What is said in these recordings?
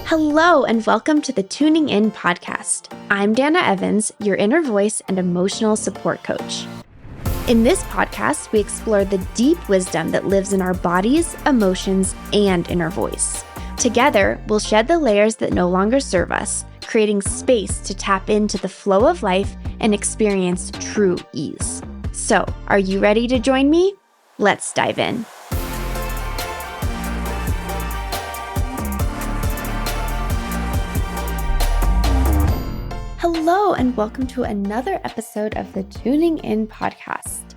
Hello, and welcome to the Tuning In podcast. I'm Dana Evans, your inner voice and emotional support coach. In this podcast, we explore the deep wisdom that lives in our bodies, emotions, and inner voice. Together, we'll shed the layers that no longer serve us, creating space to tap into the flow of life and experience true ease. So, are you ready to join me? Let's dive in. Hello, and welcome to another episode of the Tuning In podcast.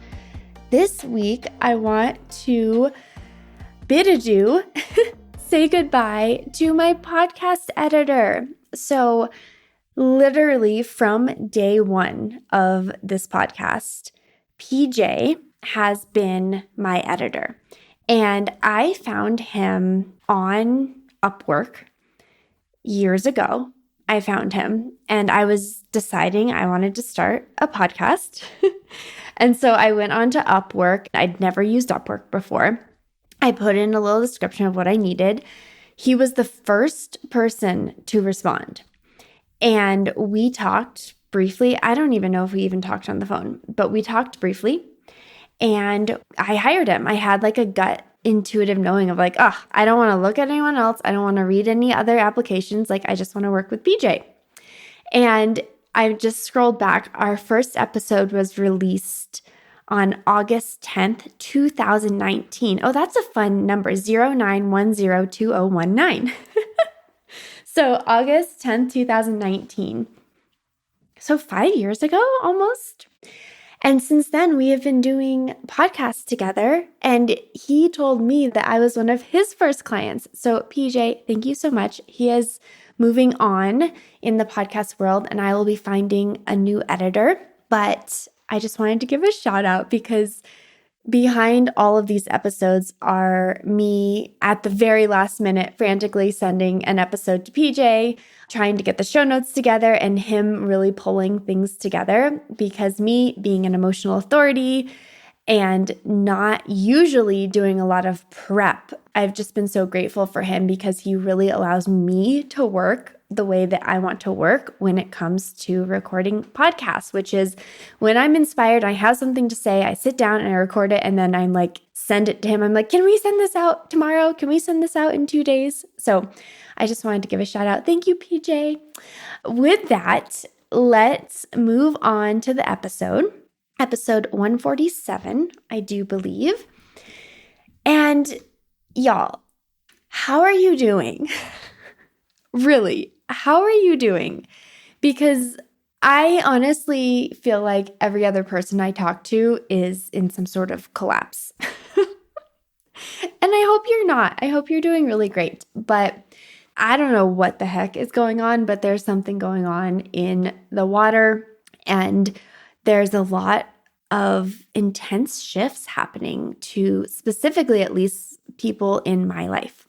This week, I want to bid adieu, say goodbye to my podcast editor. So, literally from day one of this podcast, PJ has been my editor. And I found him on Upwork years ago. I found him and I was deciding I wanted to start a podcast. And so I went on to Upwork. I'd never used Upwork before. I put in a little description of what I needed. He was the first person to respond. And we talked briefly. I don't even know if we even talked on the phone, but we talked briefly. And I hired him. I had like a gut intuitive knowing of like, I don't want to look at anyone else. I don't want to read any other applications. Like, I just want to work with PJ. And I just scrolled back. Our first episode was released on August 10th, 2019. Oh, that's a fun number, 09102019. So August 10th, 2019. So 5 years ago, almost. And since then, we have been doing podcasts together, and he told me that I was one of his first clients. So PJ, thank you so much. He is moving on in the podcast world, and I will be finding a new editor. But I just wanted to give a shout out because behind all of these episodes are me at the very last minute frantically sending an episode to PJ, trying to get the show notes together, and him really pulling things together because me being an emotional authority and not usually doing a lot of prep, I've just been so grateful for him because he really allows me to work the way that I want to work when it comes to recording podcasts, which is when I'm inspired, I have something to say, I sit down and I record it, and then I'm like, send it to him. I'm like, can we send this out tomorrow? Can we send this out in 2 days? So I just wanted to give a shout out. Thank you, PJ. With that, let's move on to the episode 147, I do believe. And y'all, how are you doing? Really, how are you doing? Because I honestly feel like every other person I talk to is in some sort of collapse. And I hope you're not. I hope you're doing really great. But I don't know what the heck is going on, but there's something going on in the water. And there's a lot of intense shifts happening to specifically, at least, people in my life.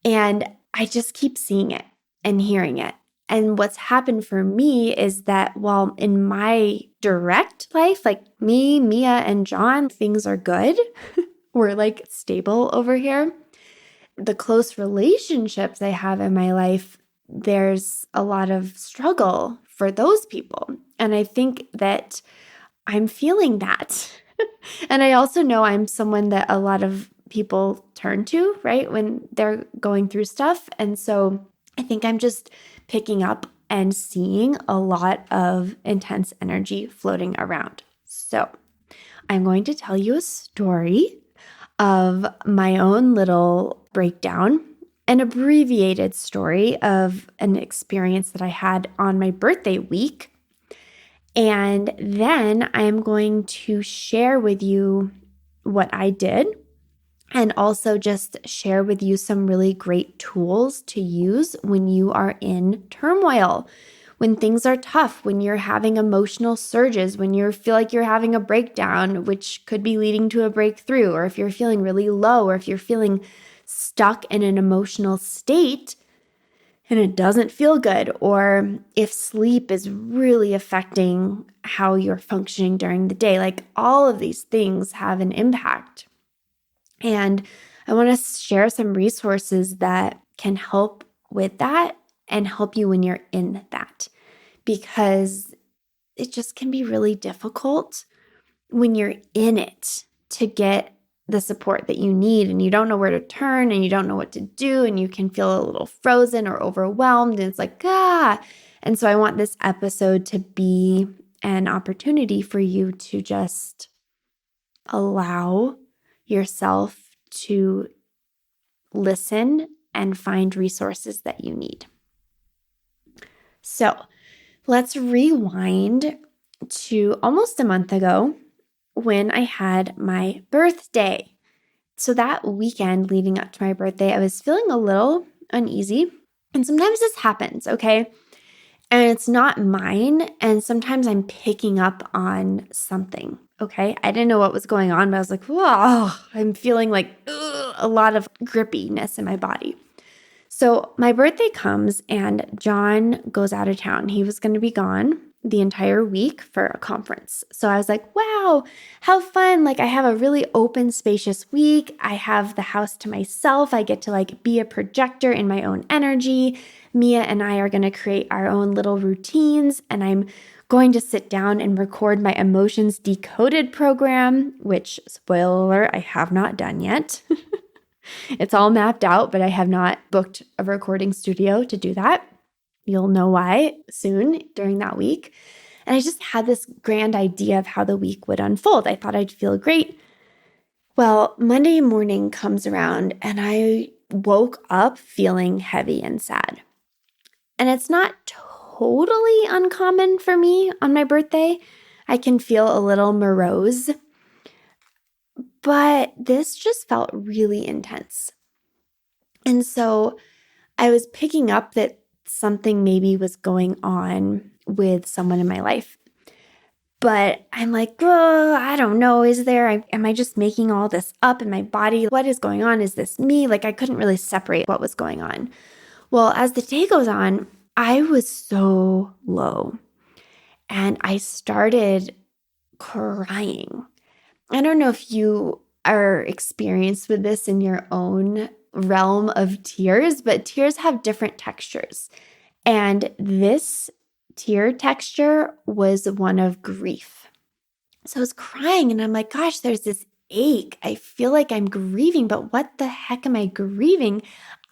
And I just keep seeing it and hearing it. And what's happened for me is that while in my direct life, like me, Mia, and John, things are good. We're like stable over here. The close relationships I have in my life, there's a lot of struggle for those people. And I think that I'm feeling that. And I also know I'm someone that a lot of people turn to, right, when they're going through stuff. And so I think I'm just picking up and seeing a lot of intense energy floating around. So I'm going to tell you a story of my own little breakdown, an abbreviated story of an experience that I had on my birthday week. And then I'm going to share with you what I did and also just share with you some really great tools to use when you are in turmoil, when things are tough, when you're having emotional surges, when you feel like you're having a breakdown, which could be leading to a breakthrough, or if you're feeling really low, or if you're feeling stuck in an emotional state and it doesn't feel good, or if sleep is really affecting how you're functioning during the day. Like, all of these things have an impact. And I want to share some resources that can help with that and help you when you're in that, because it just can be really difficult when you're in it to get the support that you need, and you don't know where to turn and you don't know what to do, and you can feel a little frozen or overwhelmed, and it's like, ah. And so I want this episode to be an opportunity for you to just allow yourself to listen and find resources that you need. So let's rewind to almost a month ago when I had my birthday. So that weekend leading up to my birthday, I was feeling a little uneasy. And sometimes this happens, okay? And it's not mine. And sometimes I'm picking up on something, okay? I didn't know what was going on, but I was like, whoa, I'm feeling like a lot of grippiness in my body. So my birthday comes and John goes out of town. He was going to be gone the entire week for a conference. So I was like, wow, how fun. Like I have a really open, spacious week. I have the house to myself. I get to like be a projector in my own energy. Mia and I are going to create our own little routines, and I'm going to sit down and record my emotions decoded program, which, spoiler alert, I have not done yet. It's all mapped out, but I have not booked a recording studio to do that. You'll know why soon during that week. And I just had this grand idea of how the week would unfold. I thought I'd feel great. Well, Monday morning comes around and I woke up feeling heavy and sad. And it's not totally uncommon for me on my birthday. I can feel a little morose, but this just felt really intense. And so I was picking up that something maybe was going on with someone in my life. But I'm like, oh, I don't know. Am I just making all this up in my body? What is going on? Is this me? Like I couldn't really separate what was going on. Well, as the day goes on, I was so low and I started crying. I don't know if you are experienced with this in your own realm of tears, but tears have different textures. And this tear texture was one of grief. So I was crying and I'm like, gosh, there's this ache. I feel like I'm grieving, but what the heck am I grieving?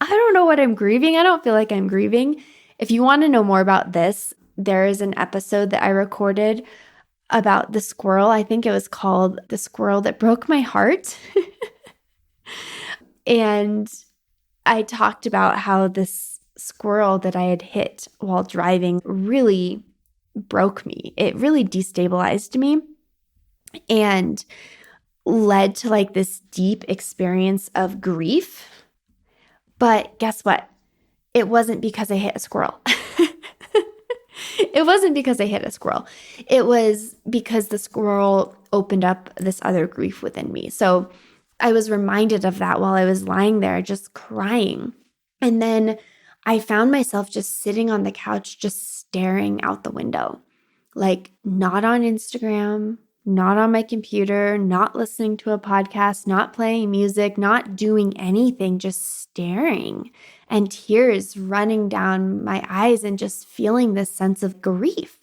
I don't know what I'm grieving. I don't feel like I'm grieving. If you want to know more about this, there is an episode that I recorded about the squirrel. I think it was called The Squirrel That Broke My Heart. And I talked about how this squirrel that I had hit while driving really broke me. It really destabilized me and led to like this deep experience of grief. But guess what? It wasn't because I hit a squirrel. It wasn't because I hit a squirrel. It was because the squirrel opened up this other grief within me. So I was reminded of that while I was lying there just crying. And then I found myself just sitting on the couch, just staring out the window, like not on Instagram, not on my computer, not listening to a podcast, not playing music, not doing anything, just staring, and tears running down my eyes and just feeling this sense of grief.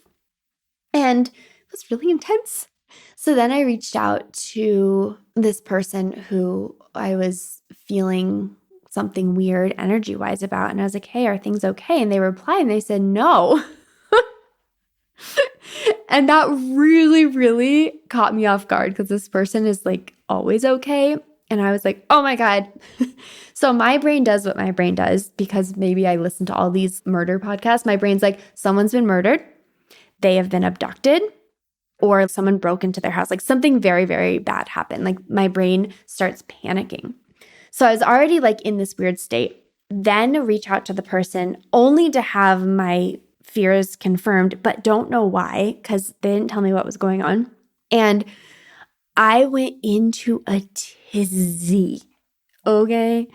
And it was really intense. So then I reached out to this person who I was feeling something weird energy-wise about. And I was like, hey, are things okay? And they replied and they said, no. And that really, really caught me off guard because this person is like always okay. And I was like, oh my God. So my brain does what my brain does because maybe I listen to all these murder podcasts. My brain's like, someone's been murdered. They have been abducted, or someone broke into their house. Like something very, very bad happened. Like my brain starts panicking. So I was already like in this weird state. Then reach out to the person only to have my fears confirmed, but don't know why because they didn't tell me what was going on. And I went into a tizzy. Okay.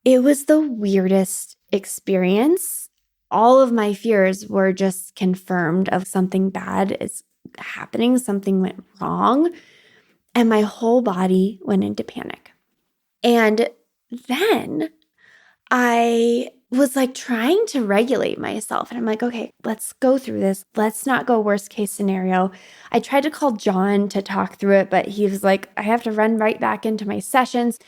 It was the weirdest experience. All of my fears were just confirmed of something bad is happening, something went wrong, and my whole body went into panic. And then I was like trying to regulate myself. And I'm like, okay, let's go through this. Let's not go worst case scenario. I tried to call John to talk through it, but he was like, I have to run right back into my sessions.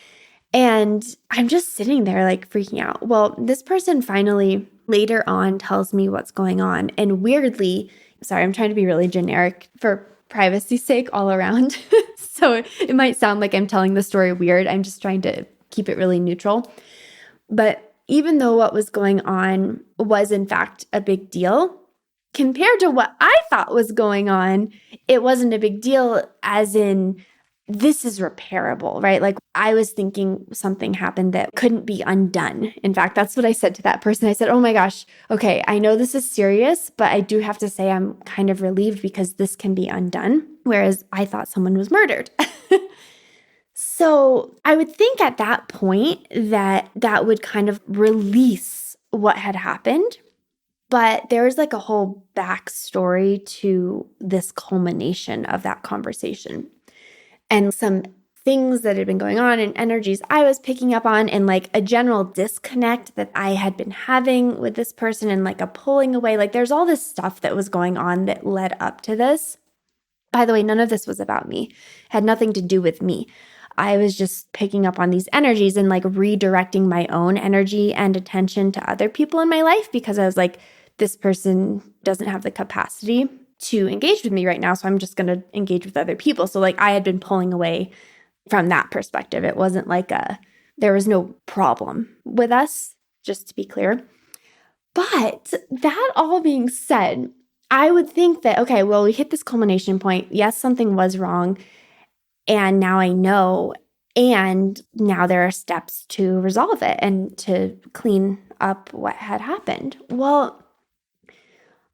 And I'm just sitting there like freaking out. Well, this person finally later on tells me what's going on. And weirdly, sorry, I'm trying to be really generic for privacy's sake all around. So it might sound like I'm telling the story weird. I'm just trying to keep it really neutral. But even though what was going on was in fact a big deal, compared to what I thought was going on, it wasn't a big deal, as in this is repairable, right? Like I was thinking something happened that couldn't be undone. In fact, that's what I said to that person. I said, oh my gosh, okay, I know this is serious, but I do have to say I'm kind of relieved because this can be undone. Whereas I thought someone was murdered. So I would think at that point that would kind of release what had happened. But there's like a whole backstory to this culmination of that conversation and some things that had been going on and energies I was picking up on and like a general disconnect that I had been having with this person and like a pulling away. Like there's all this stuff that was going on that led up to this. By the way, none of this was about me. It had nothing to do with me. I was just picking up on these energies and like redirecting my own energy and attention to other people in my life because I was like, this person doesn't have the capacity to engage with me right now. So I'm just going to engage with other people. So like I had been pulling away from that perspective. It wasn't like there was no problem with us, just to be clear. But that all being said, I would think that, okay, well, we hit this culmination point. Yes, something was wrong. And now I know. And now there are steps to resolve it and to clean up what had happened. Well,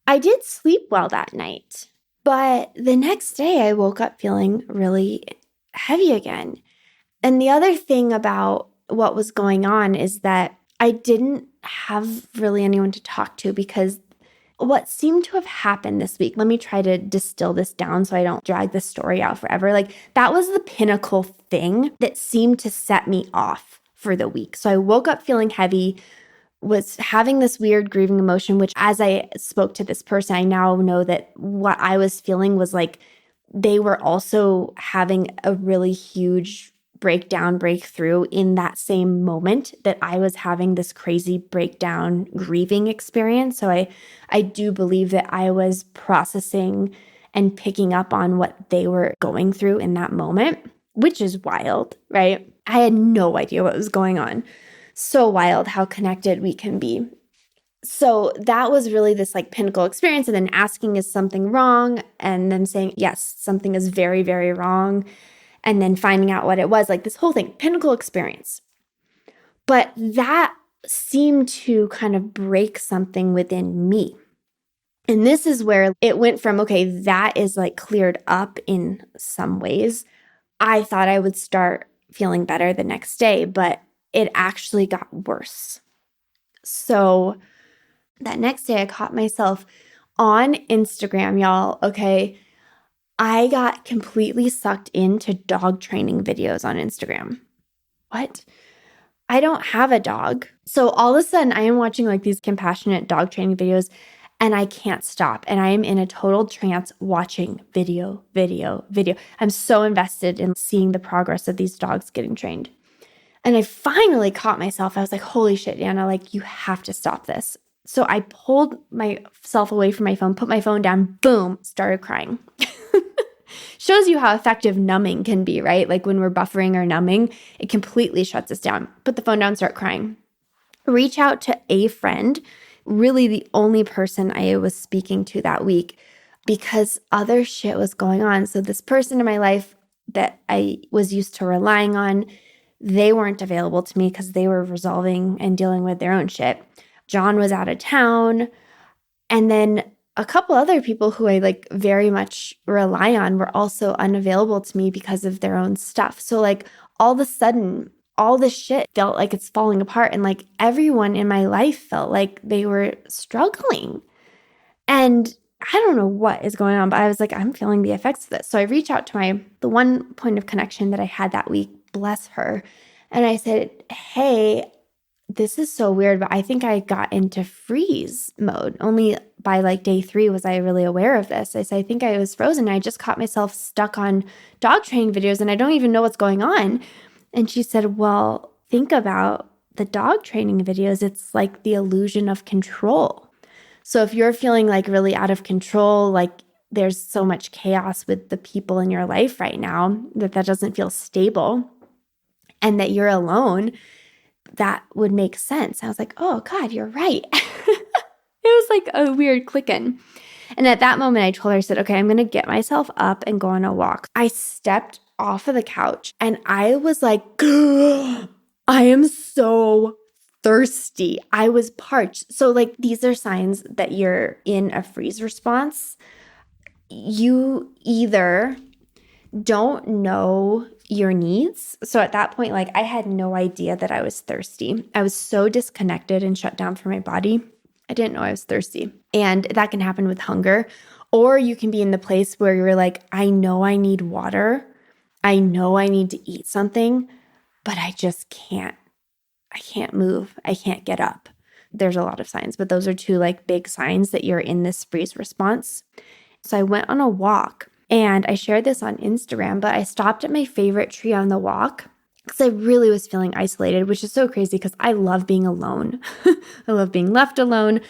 I did sleep well that night, but the next day I woke up feeling really heavy again. And the other thing about what was going on is that I didn't have really anyone to talk to because what seemed to have happened this week, let me try to distill this down so I don't drag this story out forever. Like that was the pinnacle thing that seemed to set me off for the week. So I woke up feeling heavy, was having this weird grieving emotion, which as I spoke to this person, I now know that what I was feeling was like they were also having a really huge breakthrough in that same moment that I was having this crazy breakdown grieving experience. So I do believe that I was processing and picking up on what they were going through in that moment, which is wild, right? I had no idea what was going on. So wild how connected we can be. So that was really this like pinnacle experience. And then asking, is something wrong? And then saying, yes, something is very, very wrong. And then finding out what it was, like this whole thing, pinnacle experience. But that seemed to kind of break something within me. And this is where it went from, okay, that is like cleared up in some ways. I thought I would start feeling better the next day, but it actually got worse. So that next day I caught myself on Instagram, y'all. Okay. I got completely sucked into dog training videos on Instagram. What? I don't have a dog. So all of a sudden I am watching like these compassionate dog training videos and I can't stop. And I am in a total trance watching video. I'm so invested in seeing the progress of these dogs getting trained. And I finally caught myself. I was like, holy shit, Anna, like you have to stop this. So I pulled myself away from my phone, put my phone down, boom, started crying. Shows you how effective numbing can be, right? Like when we're buffering or numbing, it completely shuts us down. Put the phone down, start crying. Reach out to a friend, really the only person I was speaking to that week because other shit was going on. So this person in my life that I was used to relying on, they weren't available to me because they were resolving and dealing with their own shit. John was out of town. And then a couple other people who I like very much rely on were also unavailable to me because of their own stuff. So like all of a sudden, all this shit felt like it's falling apart. And like everyone in my life felt like they were struggling. And I don't know what is going on, but I was like, I'm feeling the effects of this. So I reached out to the one point of connection that I had that week, bless her. And I said, hey, this is so weird, but I think I got into freeze mode. Only by like day 3 was I really aware of this. I think I was frozen. I just caught myself stuck on dog training videos and I don't even know what's going on. And she said, well, think about the dog training videos. It's like the illusion of control. So if you're feeling like really out of control, like there's so much chaos with the people in your life right now that doesn't feel stable and that you're alone, that would make sense. I was like, oh God, you're right. It was like a weird click in. And at that moment, I told her, I said, okay, I'm going to get myself up and go on a walk. I stepped off of the couch and I was like, I am so thirsty. I was parched. So like these are signs that you're in a freeze response. You either don't know your needs. So at that point, like I had no idea that I was thirsty. I was so disconnected and shut down from my body. I didn't know I was thirsty. And that can happen with hunger. Or you can be in the place where you're like, I know I need water. I know I need to eat something, but I just can't. I can't move. I can't get up. There's a lot of signs, but those are 2 like big signs that you're in this freeze response. So I went on a walk and I shared this on Instagram, but I stopped at my favorite tree on the walk because I really was feeling isolated, which is so crazy because I love being alone. I love being left alone.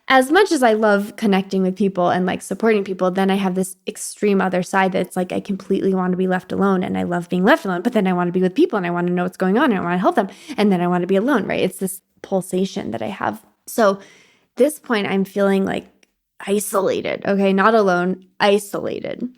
As much as I love connecting with people and like supporting people, then I have this extreme other side that's like I completely want to be left alone and I love being left alone, but then I want to be with people and I want to know what's going on and I want to help them and then I want to be alone, right? It's this pulsation that I have. So this point I'm feeling like isolated, okay? Not alone, isolated.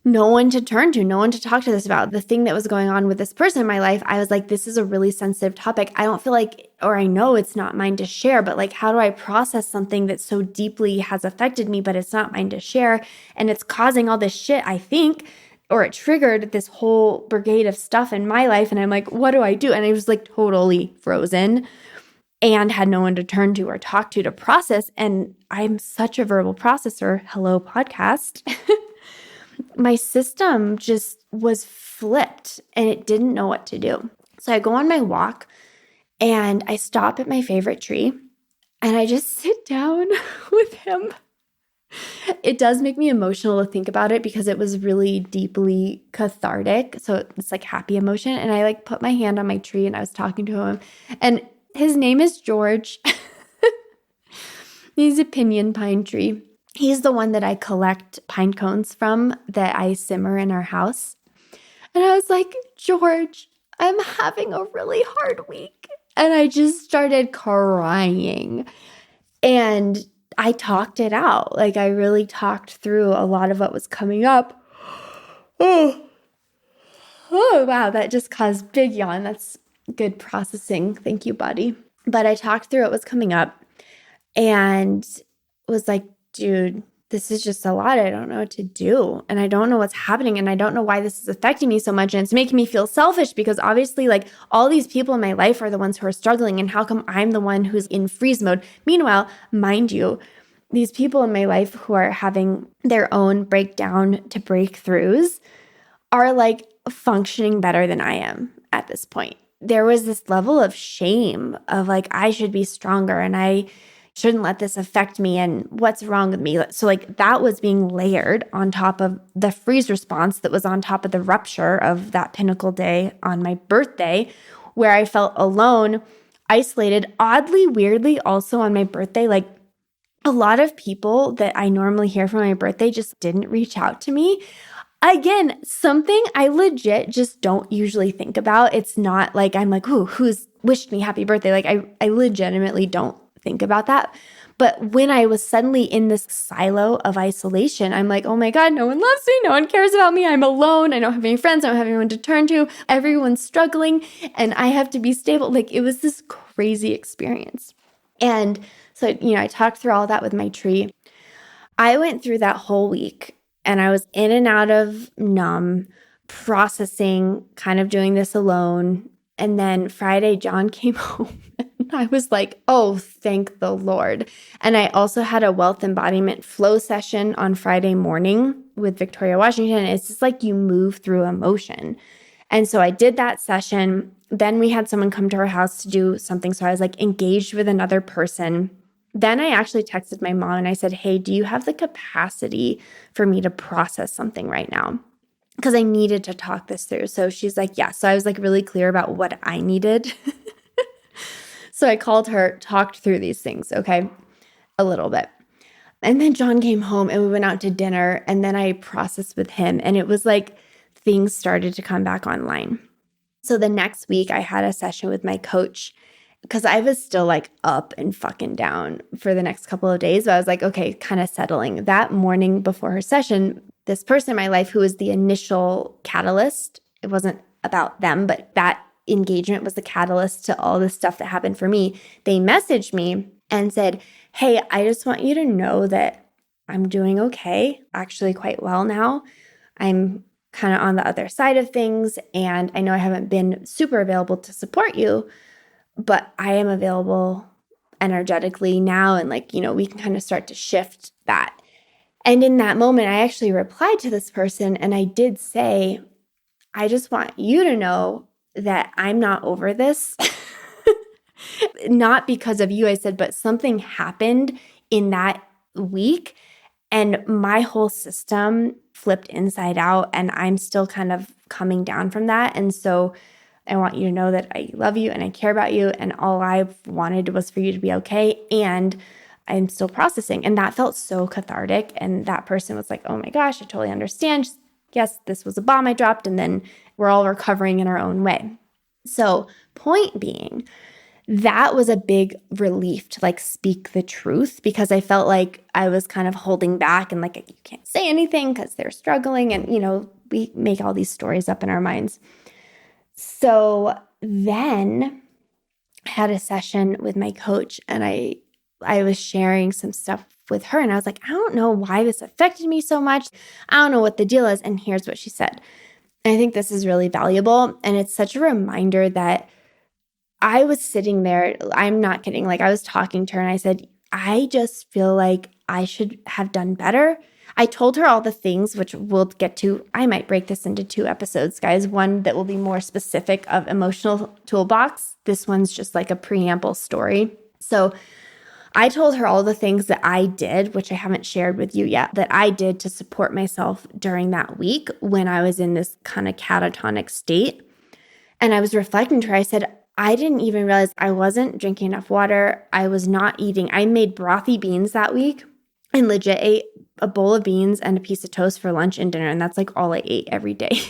No one to turn to, no one to talk to this about. The thing that was going on with this person in my life, I was like, this is a really sensitive topic. I don't feel like, or I know it's not mine to share, but like, how do I process something that so deeply has affected me, but it's not mine to share? And it's causing all this shit, I think, or it triggered this whole brigade of stuff in my life. And I'm like, what do I do? And I was like totally frozen and had no one to turn to or talk to process. And I'm such a verbal processor. Hello, podcast. My system just was flipped and it didn't know what to do. So I go on my walk and I stop at my favorite tree and I just sit down with him. It does make me emotional to think about it because it was really deeply cathartic. So it's like happy emotion. And I like put my hand on my tree and I was talking to him and his name is George. He's a pinyon pine tree. He's the one that I collect pine cones from that I simmer in our house. And I was like, George, I'm having a really hard week. And I just started crying. And I talked it out. Like I really talked through a lot of what was coming up. Oh, wow. That just caused big yawn. That's good processing. Thank you, buddy. But I talked through what was coming up and was like, dude, this is just a lot. I don't know what to do. And I don't know what's happening. And I don't know why this is affecting me so much. And it's making me feel selfish because obviously like all these people in my life are the ones who are struggling. And how come I'm the one who's in freeze mode? Meanwhile, mind you, these people in my life who are having their own breakdown to breakthroughs are like functioning better than I am at this point. There was this level of shame of like, I should be stronger and I shouldn't let this affect me and what's wrong with me. So like that was being layered on top of the freeze response that was on top of the rupture of that pinnacle day on my birthday where I felt alone, isolated, oddly, weirdly also on my birthday. Like a lot of people that I normally hear from my birthday just didn't reach out to me. Again, something I legit just don't usually think about. It's not like I'm like, ooh, who's wished me happy birthday? Like I legitimately don't think about that. But when I was suddenly in this silo of isolation, I'm like, oh my God, no one loves me. No one cares about me. I'm alone. I don't have any friends. I don't have anyone to turn to. Everyone's struggling and I have to be stable. Like it was this crazy experience. And so, I talked through all that with my tree. I went through that whole week and I was in and out of numb, processing, kind of doing this alone. And then Friday, John came home and I was like, oh, thank the Lord. And I also had a wealth embodiment flow session on Friday morning with Victoria Washington. It's just like you move through emotion. And so I did that session. Then we had someone come to our house to do something. So I was like engaged with another person. Then I actually texted my mom and I said, hey, do you have the capacity for me to process something right now? Because I needed to talk this through. So she's like, yeah. So I was like really clear about what I needed. So I called her, talked through these things, okay, a little bit. And then John came home and we went out to dinner and then I processed with him. And it was like things started to come back online. So the next week I had a session with my coach because I was still like up and fucking down for the next couple of days. But I was like, okay, kind of settling. That morning before her session, this person in my life who was the initial catalyst, it wasn't about them, but that engagement was the catalyst to all the stuff that happened for me. They messaged me and said, hey, I just want you to know that I'm doing okay, actually quite well now. I'm kind of on the other side of things. And I know I haven't been super available to support you, but I am available energetically now. And like, we can kind of start to shift that. And in that moment, I actually replied to this person and I did say, I just want you to know that I'm not over this. Not because of you, I said, but something happened in that week and my whole system flipped inside out and I'm still kind of coming down from that. And so I want you to know that I love you and I care about you. And all I wanted was for you to be okay. And I'm still processing. And that felt so cathartic. And that person was like, oh my gosh, I totally understand. Yes, this was a bomb I dropped. And then we're all recovering in our own way. So point being, that was a big relief to like speak the truth because I felt like I was kind of holding back and like, you can't say anything because they're struggling. And, we make all these stories up in our minds. So then I had a session with my coach and I was sharing some stuff with her and I was like, I don't know why this affected me so much. I don't know what the deal is. And here's what she said. And I think this is really valuable. And it's such a reminder that I was sitting there, I'm not kidding, like I was talking to her and I said, I just feel like I should have done better. I told her all the things, which we'll get to. I might break this into 2 episodes, guys. One that will be more specific of emotional toolbox. This one's just like a preamble story. So I told her all the things that I did, which I haven't shared with you yet, that I did to support myself during that week when I was in this kind of catatonic state. And I was reflecting to her. I said, I didn't even realize I wasn't drinking enough water. I was not eating. I made brothy beans that week and legit ate a bowl of beans and a piece of toast for lunch and dinner. And that's like all I ate every day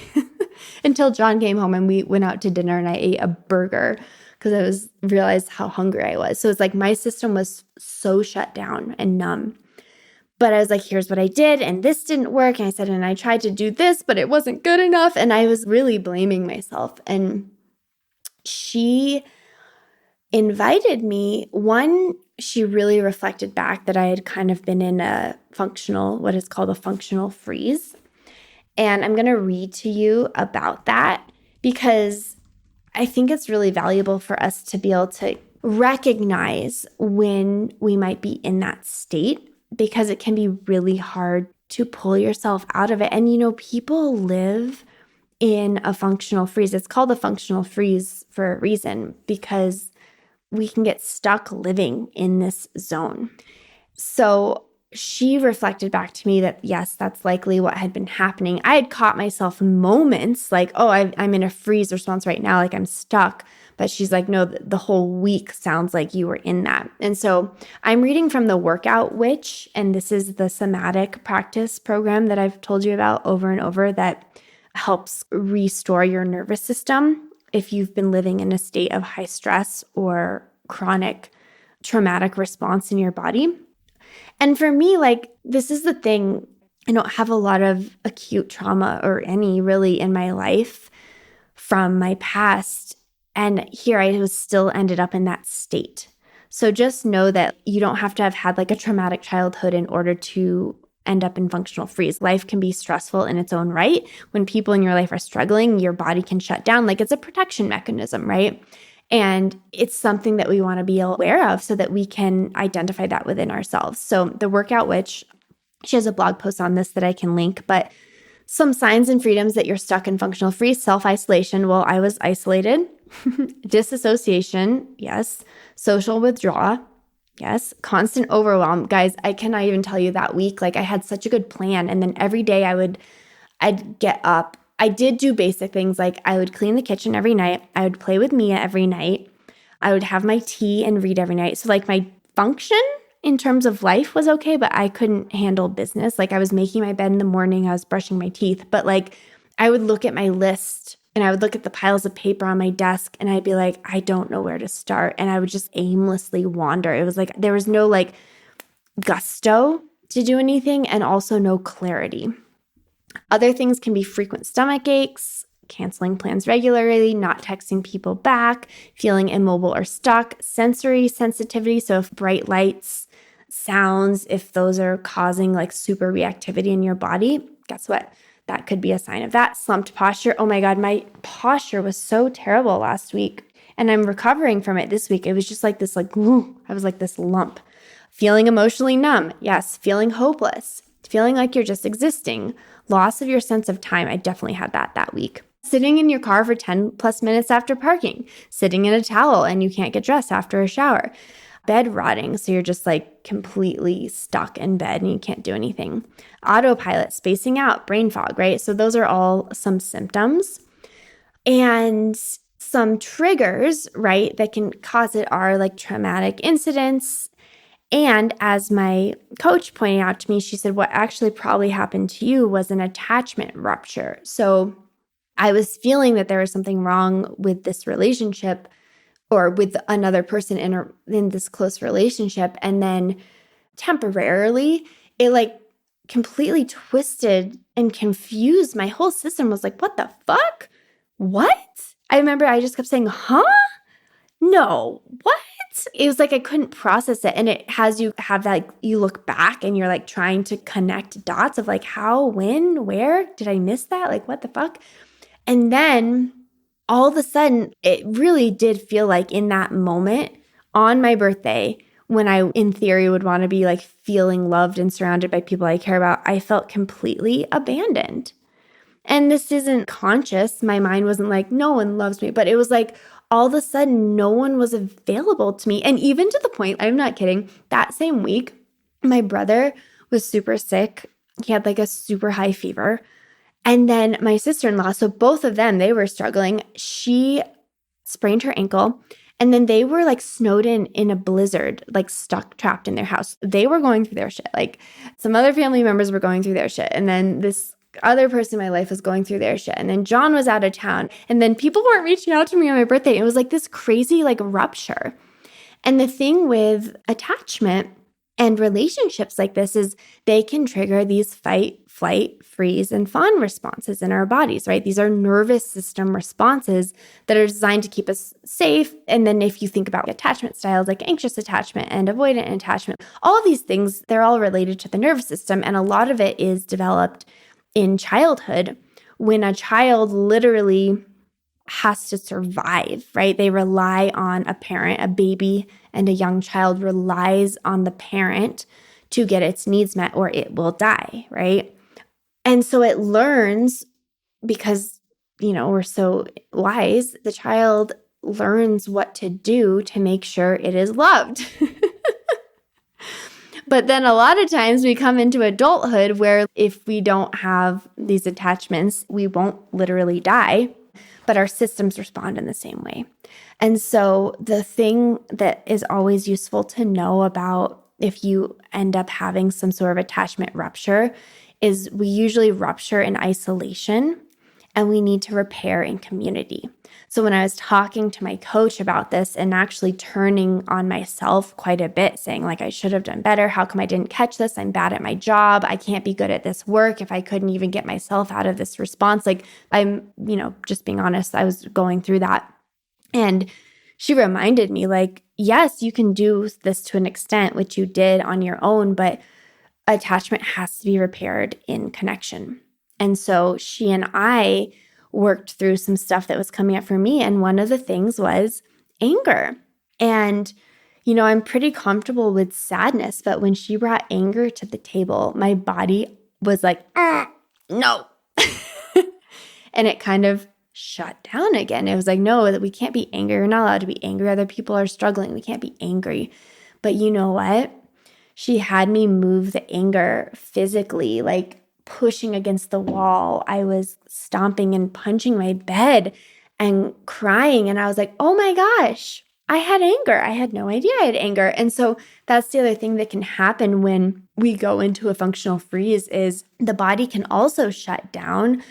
until John came home and we went out to dinner and I ate a burger because I realized how hungry I was. So it's like my system was so shut down and numb. But I was like, here's what I did and this didn't work. And I said, and I tried to do this, but it wasn't good enough. And I was really blaming myself. And she invited me. One, she really reflected back that I had kind of been in what is called a functional freeze. And I'm going to read to you about that because I think it's really valuable for us to be able to recognize when we might be in that state because it can be really hard to pull yourself out of it. And, people live in a functional freeze. It's called a functional freeze for a reason because we can get stuck living in this zone. So she reflected back to me that, yes, that's likely what had been happening. I had caught myself moments like, oh, I'm in a freeze response right now, like I'm stuck. But she's like, no, the whole week sounds like you were in that. And so I'm reading from the Workout Witch, and this is the somatic practice program that I've told you about over and over that helps restore your nervous system if you've been living in a state of high stress or chronic traumatic response in your body. And for me, like, this is the thing. I don't have a lot of acute trauma or any really in my life from my past. And here I was still ended up in that state. So just know that you don't have to have had like a traumatic childhood in order to end up in functional freeze. Life can be stressful in its own right. When people in your life are struggling, your body can shut down. Like it's a protection mechanism, right? And it's something that we want to be aware of so that we can identify that within ourselves. So the Workout Witch, she has a blog post on this that I can link, but some signs and freedoms that you're stuck in functional freeze, self-isolation. Well, I was isolated. Disassociation, yes. Social withdrawal, yes. Constant overwhelm. Guys, I cannot even tell you that week. Like I had such a good plan. And then every day I'd get up. I did do basic things like I would clean the kitchen every night. I would play with Mia every night. I would have my tea and read every night. So like my function in terms of life was okay, but I couldn't handle business. Like I was making my bed in the morning, I was brushing my teeth, but like I would look at my list and I would look at the piles of paper on my desk and I'd be like, I don't know where to start. And I would just aimlessly wander. It was like there was no like gusto to do anything and also no clarity. Other things can be frequent stomach aches, canceling plans regularly, not texting people back, feeling immobile or stuck, sensory sensitivity. So if bright lights, sounds, if those are causing like super reactivity in your body, guess what? That could be a sign of that. Slumped posture. Oh my God, my posture was so terrible last week and I'm recovering from it this week. It was just like this, like, I was like this lump. Feeling emotionally numb. Yes. Feeling hopeless. Feeling like you're just existing. Loss of your sense of time. I definitely had that week. Sitting in your car for 10 plus minutes after parking. Sitting in a towel and you can't get dressed after a shower. Bed rotting. So you're just like completely stuck in bed and you can't do anything. Autopilot, spacing out, brain fog, right? So those are all some symptoms. And some triggers, right, that can cause it are like traumatic incidents. And as my coach pointed out to me, she said, what actually probably happened to you was an attachment rupture. So I was feeling that there was something wrong with this relationship or with another person in this close relationship. And then temporarily, it like completely twisted and confused. My whole system was like, what the fuck? What? I remember I just kept saying, huh? No, what? It was like I couldn't process it. And it has you have that, like, you look back and you're like trying to connect dots of like how, when, where did I miss that? Like, what the fuck? And then all of a sudden, it really did feel like in that moment on my birthday, when I, in theory, would want to be like feeling loved and surrounded by people I care about, I felt completely abandoned. And this isn't conscious. My mind wasn't like, no one loves me. But it was like, all of a sudden, no one was available to me. And even to the point, I'm not kidding, that same week, my brother was super sick. He had like a super high fever. And then my sister-in-law, so both of them, they were struggling. She sprained her ankle. And then they were like snowed in a blizzard, like stuck, trapped in their house. They were going through their shit. Like some other family members were going through their shit. And then this other person in my life was going through their shit. And then John was out of town. And then people weren't reaching out to me on my birthday. It was like this crazy like rupture. And the thing with attachment and relationships like this is they can trigger these fight, flight, freeze, and fawn responses in our bodies, right? These are nervous system responses that are designed to keep us safe. And then if you think about attachment styles like anxious attachment and avoidant attachment, all of these things, they're all related to the nervous system. And a lot of it is developed in childhood when a child literally has to survive, right? They rely on a parent, a baby and a young child relies on the parent to get its needs met or it will die, right? And so it learns because, we're so wise, the child learns what to do to make sure it is loved. But then a lot of times we come into adulthood where if we don't have these attachments, we won't literally die, but our systems respond in the same way. And so the thing that is always useful to know about if you end up having some sort of attachment rupture is we usually rupture in isolation and we need to repair in community. So when I was talking to my coach about this and actually turning on myself quite a bit, saying like, I should have done better. How come I didn't catch this? I'm bad at my job. I can't be good at this work if I couldn't even get myself out of this response. Like I'm, just being honest, I was going through that. And she reminded me like, yes, you can do this to an extent, which you did on your own, but attachment has to be repaired in connection. And so she and I worked through some stuff that was coming up for me. And one of the things was anger. And, I'm pretty comfortable with sadness, but when she brought anger to the table, my body was like, no. And it kind of shut down again. It was like, no, that we can't be angry. We're not allowed to be angry. Other people are struggling. We can't be angry. But you know what? She had me move the anger physically, like pushing against the wall. I was stomping and punching my bed and crying. And I was like, oh my gosh, I had anger. I had no idea I had anger. And so that's the other thing that can happen when we go into a functional freeze is the body can also shut down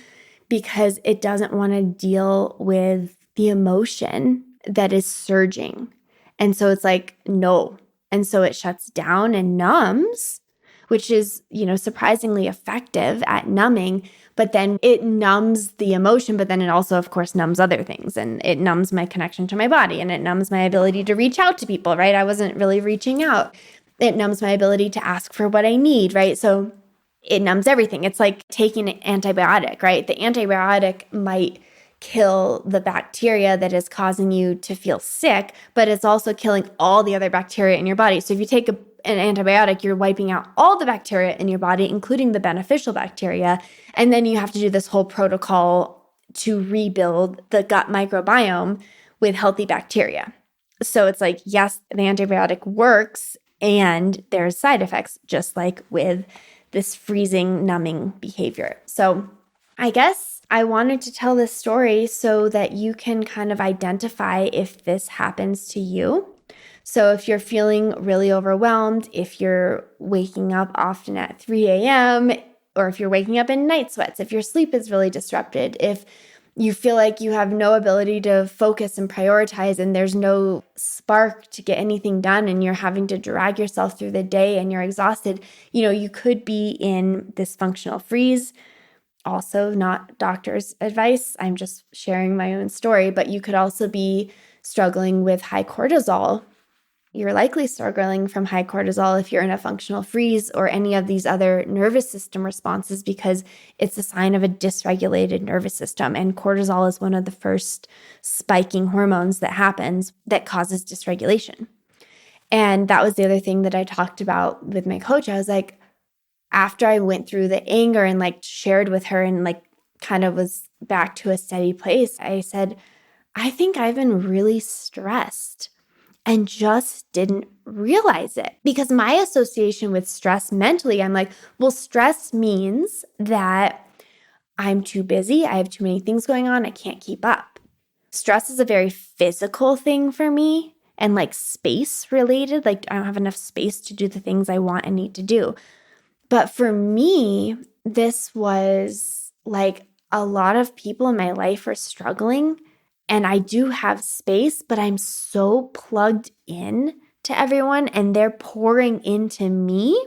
because it doesn't want to deal with the emotion that is surging. And so it's like, no. And so it shuts down and numbs, which is, surprisingly effective at numbing, but then it numbs the emotion, but then it also, of course, numbs other things. And it numbs my connection to my body, and it numbs my ability to reach out to people, right? I wasn't really reaching out. It numbs my ability to ask for what I need, right? So it numbs everything. It's like taking an antibiotic, right? The antibiotic might kill the bacteria that is causing you to feel sick, but it's also killing all the other bacteria in your body. So if you take an antibiotic, you're wiping out all the bacteria in your body, including the beneficial bacteria. And then you have to do this whole protocol to rebuild the gut microbiome with healthy bacteria. So it's like, yes, the antibiotic works and there's side effects, just like with this freezing, numbing behavior. So I guess I wanted to tell this story so that you can kind of identify if this happens to you. So if you're feeling really overwhelmed, if you're waking up often at 3 a.m., or if you're waking up in night sweats, if your sleep is really disrupted, if you feel like you have no ability to focus and prioritize and there's no spark to get anything done and you're having to drag yourself through the day and you're exhausted, you could be in this functional freeze. Also, not doctor's advice. I'm just sharing my own story, but you could also be struggling with high cortisol. You're likely struggling from high cortisol if you're in a functional freeze or any of these other nervous system responses because it's a sign of a dysregulated nervous system. And cortisol is one of the first spiking hormones that happens that causes dysregulation. And that was the other thing that I talked about with my coach. I was like, after I went through the anger and shared with her and kind of was back to a steady place, I said, I think I've been really stressed and just didn't realize it because my association with stress mentally, I'm like, well, stress means that I'm too busy. I have too many things going on. I can't keep up. Stress is a very physical thing for me and space related. I don't have enough space to do the things I want and need to do. But for me, this was a lot of people in my life are struggling. And I do have space, but I'm so plugged in to everyone and they're pouring into me.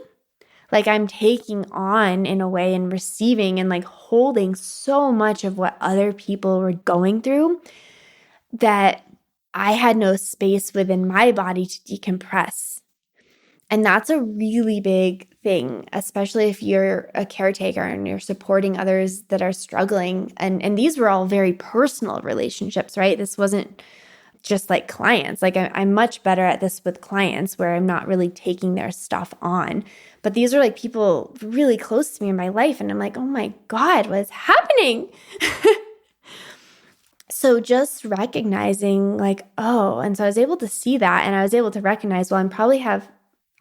I'm taking on in a way and receiving and holding so much of what other people were going through that I had no space within my body to decompress. And that's a really big thing, especially if you're a caretaker and you're supporting others that are struggling. And these were all very personal relationships, right? This wasn't just clients. I'm much better at this with clients where I'm not really taking their stuff on. But these are people really close to me in my life. And I'm like, oh my God, what is happening? So just recognizing oh, and so I was able to see that and I was able to recognize, well,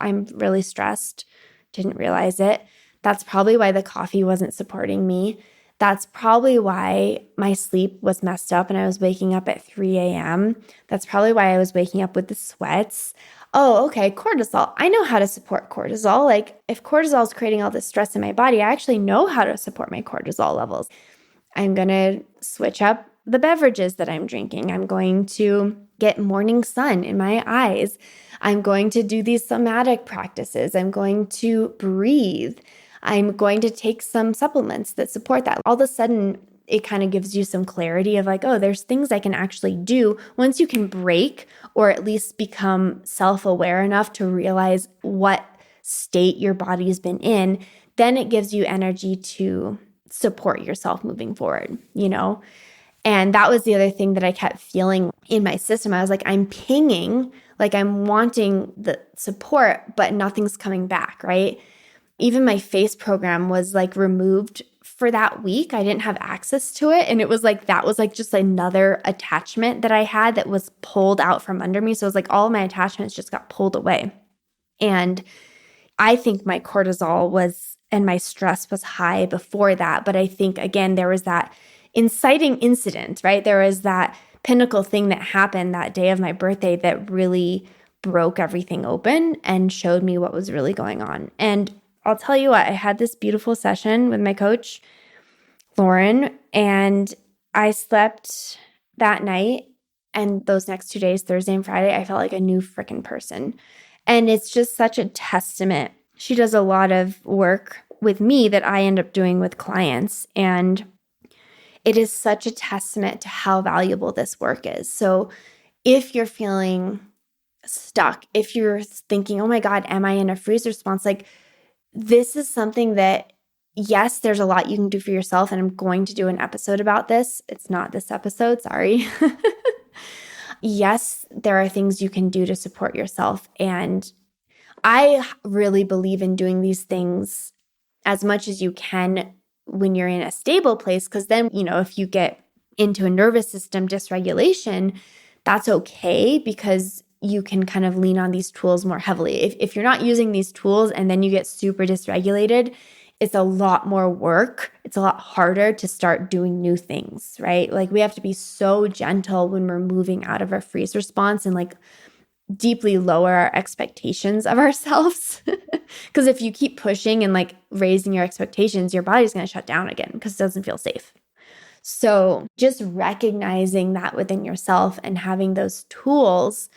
I'm really stressed, didn't realize it. That's probably why the coffee wasn't supporting me. That's probably why my sleep was messed up and I was waking up at 3 a.m. That's probably why I was waking up with the sweats. Oh, okay, cortisol. I know how to support cortisol. If cortisol is creating all this stress in my body, I actually know how to support my cortisol levels. I'm going to switch up the beverages that I'm drinking. I'm going to get morning sun in my eyes. I'm going to do these somatic practices. I'm going to breathe. I'm going to take some supplements that support that. All of a sudden, it kind of gives you some clarity of oh, there's things I can actually do. Once you can break or at least become self-aware enough to realize what state your body's been in, then it gives you energy to support yourself moving forward, And that was the other thing that I kept feeling in my system. I was I'm pinging, I'm wanting the support, but nothing's coming back, right? Even my face program was removed for that week, I didn't have access to it. And it was like, that was like just another attachment that I had that was pulled out from under me. So it was like all of my attachments just got pulled away. And I think my cortisol was, and my stress was high before that. But I think, again, there was that inciting incident, right? There was that pinnacle thing that happened that day of my birthday that really broke everything open and showed me what was really going on. And I'll tell you what, I had this beautiful session with my coach, Lauren, and I slept that night. And those next 2 days, Thursday and Friday, I felt like a new freaking person. And it's just such a testament. She does a lot of work with me that I end up doing with clients. And it is such a testament to how valuable this work is. So if you're feeling stuck, if you're thinking, oh my God, am I in a freeze response? Like, this is something that, yes, there's a lot you can do for yourself. And I'm going to do an episode about this. It's not this episode, sorry. Yes, there are things you can do to support yourself. And I really believe in doing these things as much as you can when you're in a stable place, because then, if you get into a nervous system dysregulation, that's okay because you can kind of lean on these tools more heavily. If you're not using these tools and then you get super dysregulated, it's a lot more work. It's a lot harder to start doing new things, right? Like, we have to be so gentle when we're moving out of our freeze response and like deeply lower our expectations of ourselves. Because if you keep pushing and like raising your expectations, your body's going to shut down again because it doesn't feel safe. So just recognizing that within yourself and having those tools,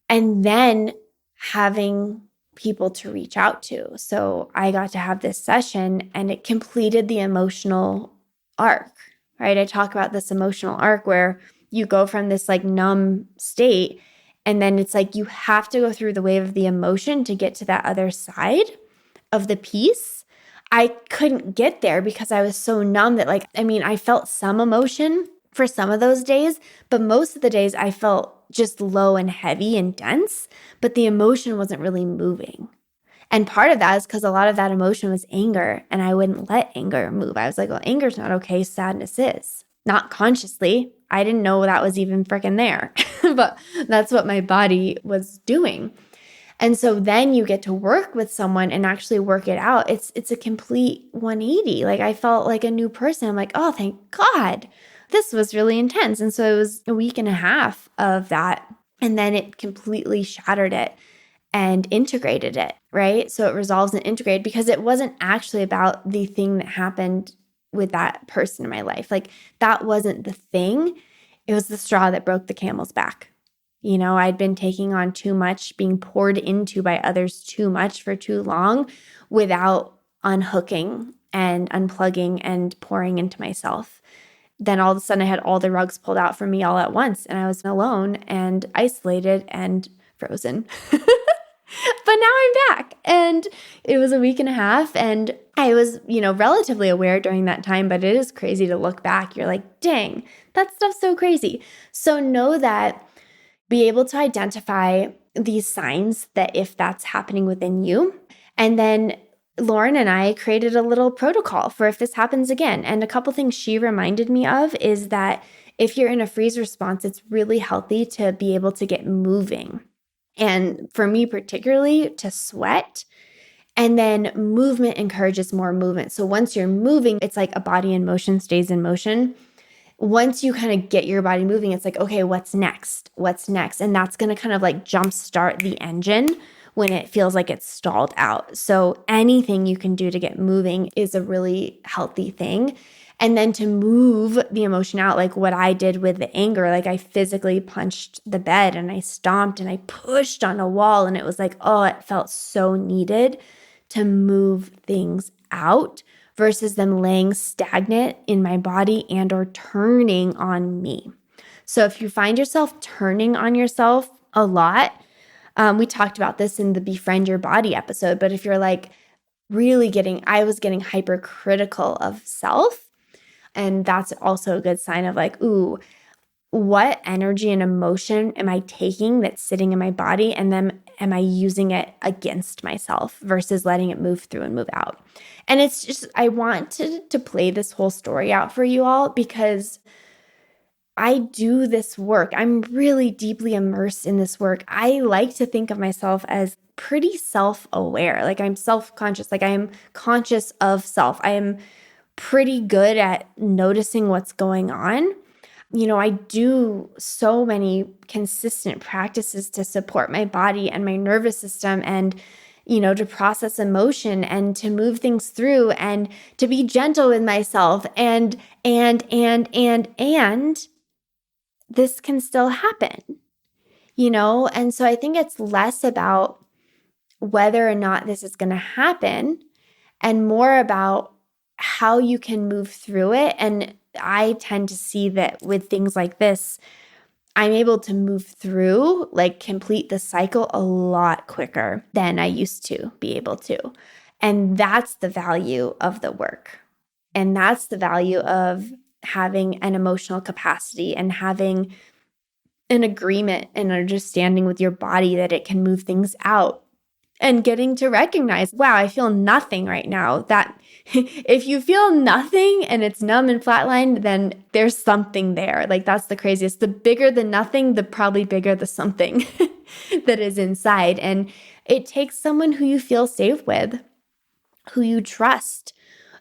and then having people to reach out to. So I got to have this session and it completed the emotional arc, right? I talk about this emotional arc where you go from this like numb state, and then it's like you have to go through the wave of the emotion to get to that other side of the peace. I couldn't get there because I was so numb that I felt some emotion for some of those days, but most of the days I felt just low and heavy and dense, but the emotion wasn't really moving. And part of that is because a lot of that emotion was anger, and I wouldn't let anger move. I was like, well, anger's not okay, sadness is. Not consciously. I didn't know that was even freaking there, but that's what my body was doing. And so then you get to work with someone and actually work it out. It's a complete 180. Like, I felt like a new person. I'm like, oh, thank God. This was really intense. And so it was a week and a half of that. And then it completely shattered it and integrated it, right? So it resolves and integrated because it wasn't actually about the thing that happened with that person in my life. Like, that wasn't the thing. It was the straw that broke the camel's back. I'd been taking on too much, being poured into by others too much for too long without unhooking and unplugging and pouring into myself. Then all of a sudden I had all the rugs pulled out from me all at once, and I was alone and isolated and frozen. But now I'm back, and it was a week and a half, and I was, relatively aware during that time, but it is crazy to look back. You're like, dang, that stuff's so crazy. So know that, be able to identify these signs that if that's happening within you. And then Lauren and I created a little protocol for if this happens again. And a couple things she reminded me of is that if you're in a freeze response, it's really healthy to be able to get moving. And for me particularly, to sweat. And then movement encourages more movement. So once you're moving, it's like a body in motion stays in motion. Once you kind of get your body moving, it's like, okay, what's next? What's next? And that's going to kind of like jumpstart the engine when it feels like it's stalled out. So anything you can do to get moving is a really healthy thing. And then to move the emotion out, like what I did with the anger, like I physically punched the bed and I stomped and I pushed on a wall, and it was like, oh, it felt so needed to move things out versus them laying stagnant in my body and or turning on me. So if you find yourself turning on yourself a lot, we talked about this in the Befriend Your Body episode, but if you're like really I was getting hypercritical of self, and that's also a good sign of like, ooh, what energy and emotion am I taking that's sitting in my body, and then am I using it against myself versus letting it move through and move out? And it's just, I want to play this whole story out for you all because I do this work. I'm really deeply immersed in this work. I like to think of myself as pretty self-aware. Like I'm self-conscious, like I am conscious of self. I am pretty good at noticing what's going on. I do so many consistent practices to support my body and my nervous system and, to process emotion and to move things through and to be gentle with myself and this can still happen, And so I think it's less about whether or not this is going to happen and more about how you can move through it. And I tend to see that with things like this, I'm able to move through, like complete the cycle a lot quicker than I used to be able to. And that's the value of the work. And that's the value of having an emotional capacity and having an agreement and understanding with your body that it can move things out and getting to recognize, wow, I feel nothing right now. That if you feel nothing and it's numb and flatlined, then there's something there. Like that's the craziest. The bigger the nothing, the probably bigger the something that is inside. And it takes someone who you feel safe with, who you trust,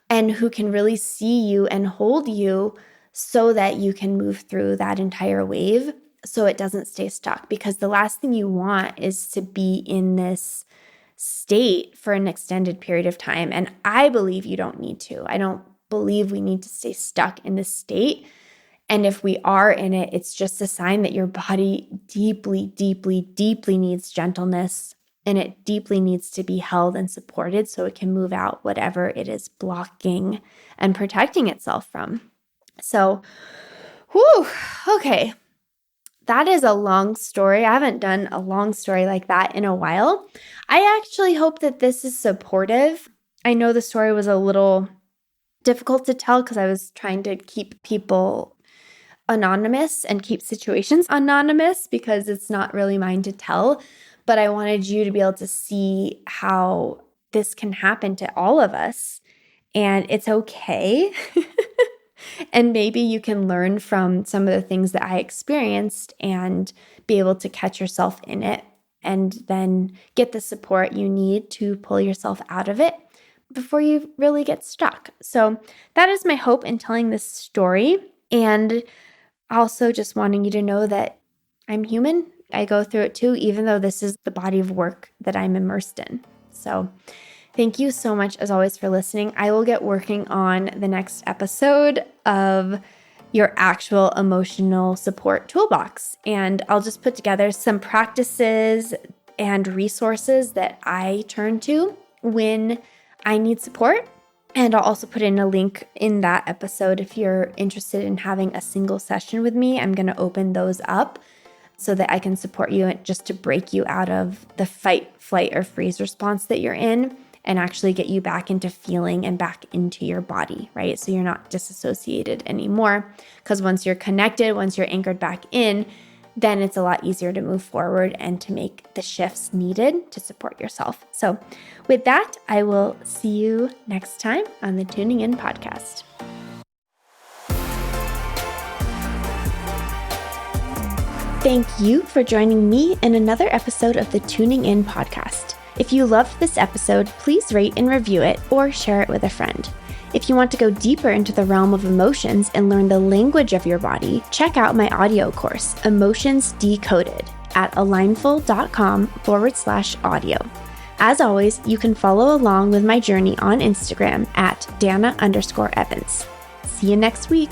and who can really see you and hold you so that you can move through that entire wave so it doesn't stay stuck. Because the last thing you want is to be in this state for an extended period of time. And I believe you don't need to. I don't believe we need to stay stuck in this state. And if we are in it, it's just a sign that your body deeply, deeply, deeply needs gentleness. And it deeply needs to be held and supported so it can move out whatever it is blocking and protecting itself from. So, okay. That is a long story. I haven't done a long story like that in a while. I actually hope that this is supportive. I know the story was a little difficult to tell because I was trying to keep people anonymous and keep situations anonymous because it's not really mine to tell. But I wanted you to be able to see how this can happen to all of us. And it's okay. And maybe you can learn from some of the things that I experienced and be able to catch yourself in it and then get the support you need to pull yourself out of it before you really get stuck. So that is my hope in telling this story. And also just wanting you to know that I'm human. I go through it too, even though this is the body of work that I'm immersed in. So thank you so much, as always, for listening. I will get working on the next episode of your actual emotional support toolbox. And I'll just put together some practices and resources that I turn to when I need support. And I'll also put in a link in that episode if you're interested in having a single session with me. I'm going to open those up so that I can support you just to break you out of the fight, flight, or freeze response that you're in and actually get you back into feeling and back into your body, right? So you're not disassociated anymore. Because once you're connected, once you're anchored back in, then it's a lot easier to move forward and to make the shifts needed to support yourself. So with that, I will see you next time on the Tuning In podcast. Thank you for joining me in another episode of the Tuning In podcast. If you loved this episode, please rate and review it or share it with a friend. If you want to go deeper into the realm of emotions and learn the language of your body, check out my audio course, Emotions Decoded, at alignful.com/audio. As always, you can follow along with my journey on Instagram at Dana_Evans. See you next week.